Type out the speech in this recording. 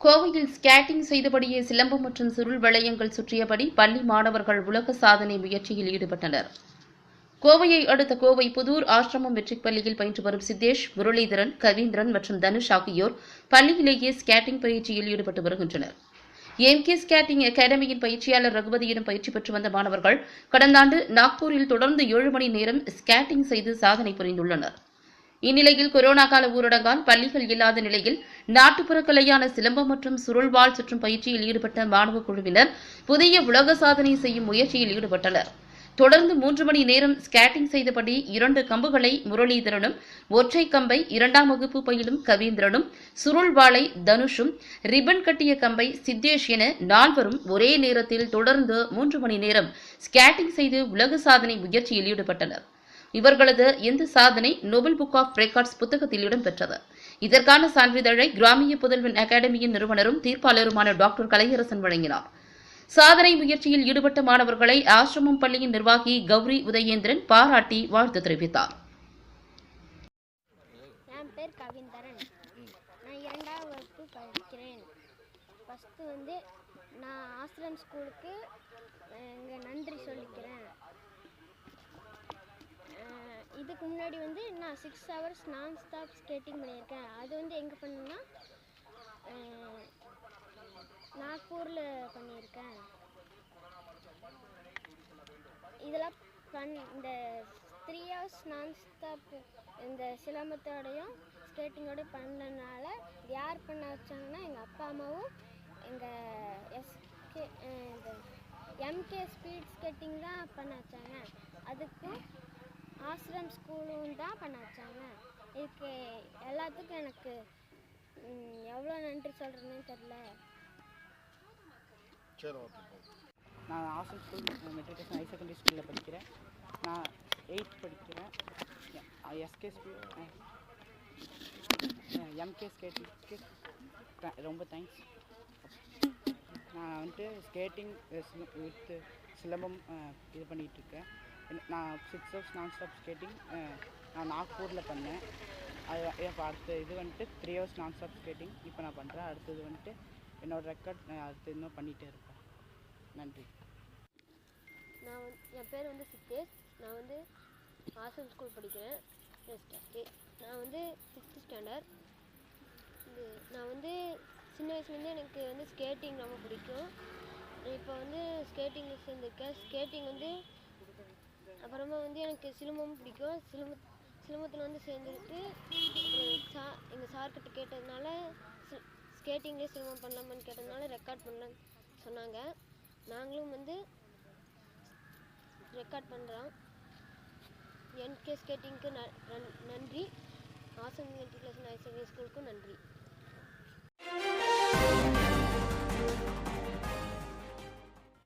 கோவையில் ஸ்கேட்டிங் செய்தபடியே சிலம்பம் மற்றும் சுருள் வளையங்கள் சுற்றியபடி பள்ளி மாணவர்கள் உலக சாதனை முயற்சியில் ஈடுபட்டனர். கோவையை அடுத்த கோவை புதூர் ஆசிரமம் மெட்ரிக் பள்ளியில் பயின்று வரும் சித்தேஷ், முரளிதரன், கவீந்திரன் மற்றும் தனுஷ் ஆகியோர் பள்ளியிலேயே ஸ்கேட்டிங் பயிற்சியில் ஈடுபட்டு வருகின்றனர். எம்.கே. ஸ்கேட்டிங் அகாடமியின் பயிற்சியாளர் ரகுபதியிடம் பயிற்சி பெற்று வந்த மாணவர்கள் கடந்த ஆண்டு நாக்பூரில் தொடர்ந்து 7 மணி நேரம் ஸ்கேட்டிங் செய்து சாதனை புரிந்துள்ளனர். இந்நிலையில் கொரோனா கால ஊரடங்கால் பள்ளிகள் இல்லாத நிலையில் நாட்டுப்புற கலையான சிலம்பம் மற்றும் சுருள்வாள் சுற்றும் பயிற்சியில் ஈடுபட்ட மாணவ குழுவினர் புதிய உலக சாதனை செய்யும் முயற்சியில் ஈடுபட்டனர். தொடர்ந்து 3 மணி நேரம் ஸ்கேட்டிங் செய்தபடி 2 கம்புகளை முரளிதரனும், ஒற்றை கம்பை 2ஆம் வகுப்பு பயிலும் கவீந்திரனும், சுருள்வாளை தனுஷும், ரிப்பன் கட்டிய கம்பை சித்தேஷ் என 4வரும் ஒரே நேரத்தில் தொடர்ந்து 3 மணி நேரம் ஸ்கேட்டிங் செய்து உலக சாதனை முயற்சியில் ஈடுபட்டனர். இவர்களது இந்த சாதனை நோபல் புக் ஆஃப் ரெக்கார்ட்ஸ் புத்தகத்தில் இடம்பெற்றது. இதற்கான சான்றிதழை கிராமிய புதல்வன் அகாடமியின் நிறுவனரும் தீர்ப்பாளருமான டாக்டர் கலையரசன் வழங்கினார். சாதனை முயற்சியில் ஈடுபட்ட மாணவர்களை ஆசிரமம் பள்ளியின் நிர்வாகி கௌரி உதயேந்திரன் பாராட்டி வாழ்த்து தெரிவித்தார். என் பேர் கவீந்திரன். நான் 2ஆம் வகுப்பு படிக்கிறேன். ஃபஸ்ட்டு நான் ஆசிரம் ஸ்கூலுக்கு நன்றி சொல்லிக்கிறேன். இதுக்கு முன்னாடி நான் 6 hours நான் ஸ்டாப் ஸ்கேட்டிங் பண்ணியிருக்கேன். அது எங்கே பண்ணேன்னா நாக்பூரில் பண்ணியிருக்கேன். இதெல்லாம் இந்த 3 hours நான் ஸ்டாப் இந்த சிலம்பத்தோடையும் ஸ்கேட்டிங்கோட பண்ணனால யார் பண்ண வச்சாங்கன்னா எங்கள் அப்பா அம்மாவும் எங்கள் எம்.கே. ஸ்பீட் ஸ்கேட்டிங் தான் பண்ண வச்சாங்க. அதுக்கு ஆசிரம் ஸ்கூலும் தான் பண்ண வச்சாங்க. இதுக்கு எல்லாத்துக்கும் எனக்கு எவ்வளோ நன்றி சொல்கிறேன்னு தெரில. நான் ashram school matriculation higher secondary ஸ்கூலில் படிக்கிறேன். நான் 8th படிக்கிறேன். எம்.கே. ஸ்கேட்டிங்க்கு ரொம்ப தேங்க்ஸ். நான் ஸ்கேட்டிங் வித் சிலம்பம் இது பண்ணிகிட்ருக்கேன். நான் 6 hours நான் ஸ்டாப் ஸ்கேட்டிங் நான் நாக்பூரில் பண்ணேன். அது இப்போ அடுத்த இது 3 hours நான் ஸ்டாப் ஸ்கேட்டிங் இப்போ நான் பண்ணுறேன். அடுத்தது என்னோடய ரெக்கார்ட் அடுத்து இன்னும் பண்ணிகிட்டே இருப்பேன். நன்றி. என் பேர் சித்தேஷ். நான் ஆசிரம் ஸ்கூல் படிக்கிறேன். நான் 6th ஸ்டாண்டர்ட். நான் சின்ன வயசுலேருந்து எனக்கு ஸ்கேட்டிங் ரொம்ப பிடிக்கும். இப்போ ஸ்கேட்டிங் சேர்ந்துருக்கேன். ஸ்கேட்டிங் அப்புறமா எனக்கு சிலம்பம் பிடிக்கும். சிலம்பத்தில் சேர்ந்துருக்கு. எங்கள் சார்கிட்ட கேட்டதுனால ஸ்கேட்டிங்லேயே சிலம்பம் பண்ணலாமான்னு கேட்டதுனால ரெக்கார்ட் பண்ணலான்னு சொன்னாங்க. நாங்களும் ரெக்கார்ட் பண்ணுறோம். எம்.கே. ஸ்கேட்டிங்க்கு நன்றி. ஆசிரம் மெட்ரிகுலேஷன் ஹையர் செகண்டரி ஸ்கூலுக்கும் நன்றி.